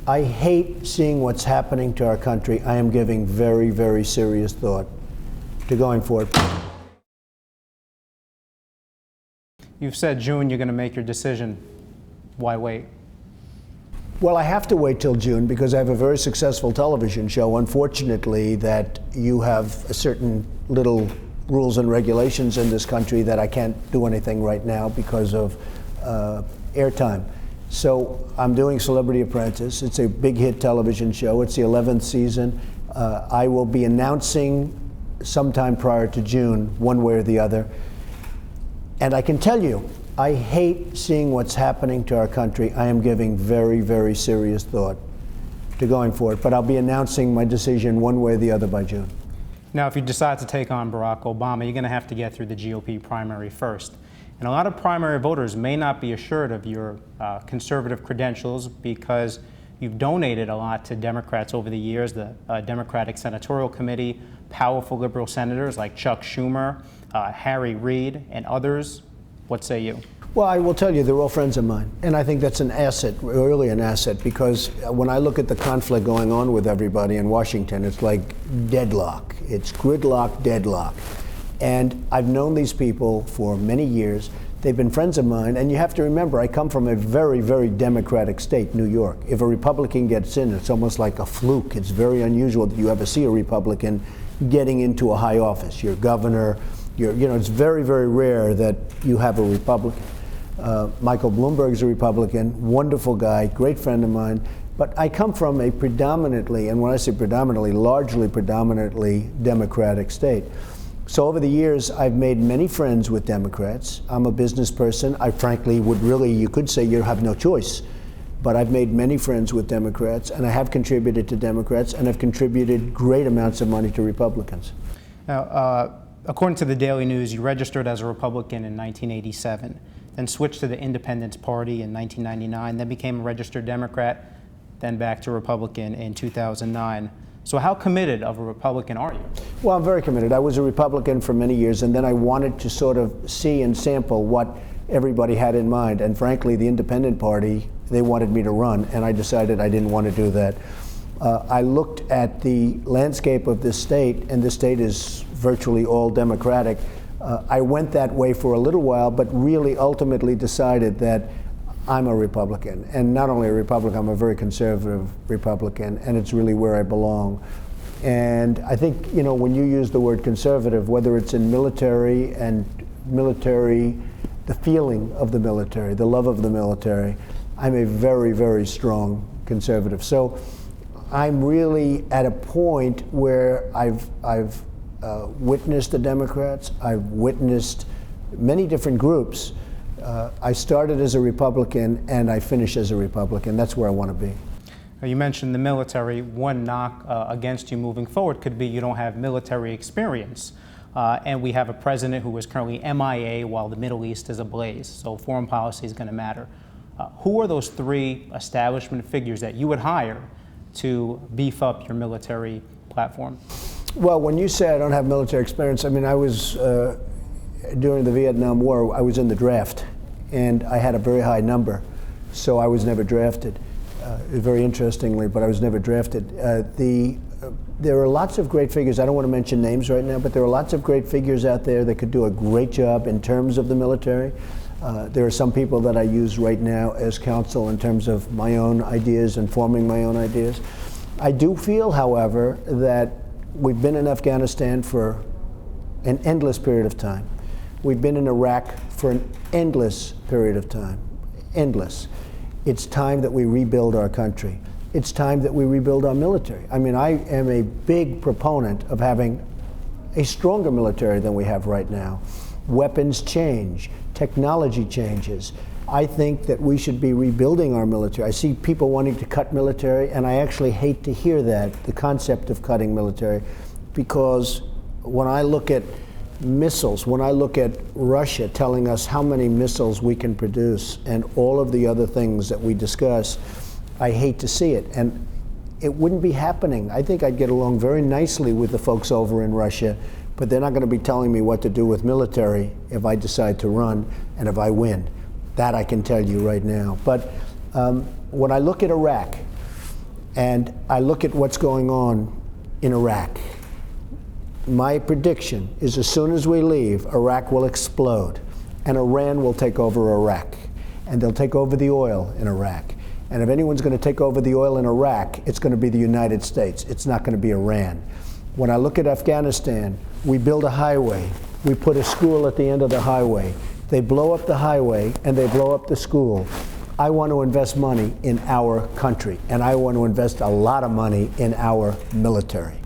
I hate seeing what's happening to our country. I am giving very, very serious thought to going forward. You've said June you're going to make your decision. Why wait? Well, I have to wait till June because I have a very successful television show. Unfortunately, that you have a certain little rules and regulations in this country that I can't do anything right now because of airtime. So I'm doing Celebrity Apprentice. It's a big hit television show. It's the 11th season. I will be announcing sometime prior to June, one way or the other. And I can tell you, I hate seeing what's happening to our country. I am giving very, very serious thought to going for it. But I'll be announcing my decision one way or the other by June. Now, if you decide to take on Barack Obama, you're going to have to get through the GOP primary first. And a lot of primary voters may not be assured of your conservative credentials because you've donated a lot to Democrats over the years, the Democratic Senatorial Committee, powerful liberal senators like Chuck Schumer, Harry Reid, and others. What say you? Well, I will tell you, they're all friends of mine. And I think that's an asset, really an asset, because when I look at the conflict going on with everybody in Washington, it's like deadlock. It's gridlock, deadlock. And I've known these people for many years. They've been friends of mine. And you have to remember, I come from a very, very Democratic state, New York. If a Republican gets in, it's almost like a fluke. It's very unusual that you ever see a Republican getting into a high office. Your governor, it's very, very rare that you have a Republican. Michael Bloomberg's a Republican, wonderful guy, great friend of mine. But I come from a predominantly, and when I say predominantly, largely predominantly Democratic state. So over the years, I've made many friends with Democrats. I'm a business person. I frankly would really, you could say you have no choice. But I've made many friends with Democrats, and I have contributed to Democrats, and I've contributed great amounts of money to Republicans. Now, according to the Daily News, you registered as a Republican in 1987, then switched to the Independence Party in 1999, then became a registered Democrat, then back to Republican in 2009. So how committed of a Republican are you? Well, I'm very committed. I was a Republican for many years, and then I wanted to sort of see and sample what everybody had in mind. And frankly, the Independent Party, they wanted me to run, and I decided I didn't want to do that. I looked at the landscape of this state, and this state is virtually all Democratic. I went that way for a little while, but really ultimately decided that I'm a Republican, and not only a Republican, I'm a very conservative Republican, and it's really where I belong. And I think, when you use the word conservative, whether it's in military, the feeling of the military, the love of the military, I'm a very, very strong conservative. So I'm really at a point where I've witnessed the Democrats, I've witnessed many different groups. I started as a Republican and I finish as a Republican. That's where I want to be. You mentioned the military. One knock against you moving forward could be you don't have military experience. And we have a president who is currently MIA while the Middle East is ablaze. So foreign policy is going to matter. Who are those three establishment figures that you would hire to beef up your military platform? Well, when you say I don't have military experience, I mean, I was, during the Vietnam War, I was in the draft, and I had a very high number, so I was never drafted. Very interestingly, but I was never drafted. There are lots of great figures. I don't want to mention names right now, but there are lots of great figures out there that could do a great job in terms of the military. There are some people that I use right now as counsel in terms of my own ideas and forming my own ideas. I do feel, however, that we've been in Afghanistan for an endless period of time. We've been in Iraq for an endless period of time. Endless. It's time that we rebuild our country. It's time that we rebuild our military. I mean, I am a big proponent of having a stronger military than we have right now. Weapons change, technology changes. I think that we should be rebuilding our military. I see people wanting to cut military, and I actually hate to hear that, the concept of cutting military, because when I look at missiles, when I look at Russia telling us how many missiles we can produce and all of the other things that we discuss, I hate to see it. And it wouldn't be happening. I think I'd get along very nicely with the folks over in Russia, but they're not going to be telling me what to do with military if I decide to run and if I win. That I can tell you right now. But when I look at Iraq, And I look at what's going on in Iraq. My prediction is as soon as we leave, Iraq will explode, and Iran will take over Iraq, and they'll take over the oil in Iraq. And if anyone's going to take over the oil in Iraq, it's going to be the United States. It's not going to be Iran. When I look at Afghanistan, we build a highway. We put a school at the end of the highway. They blow up the highway, and they blow up the school. I want to invest money in our country, and I want to invest a lot of money in our military.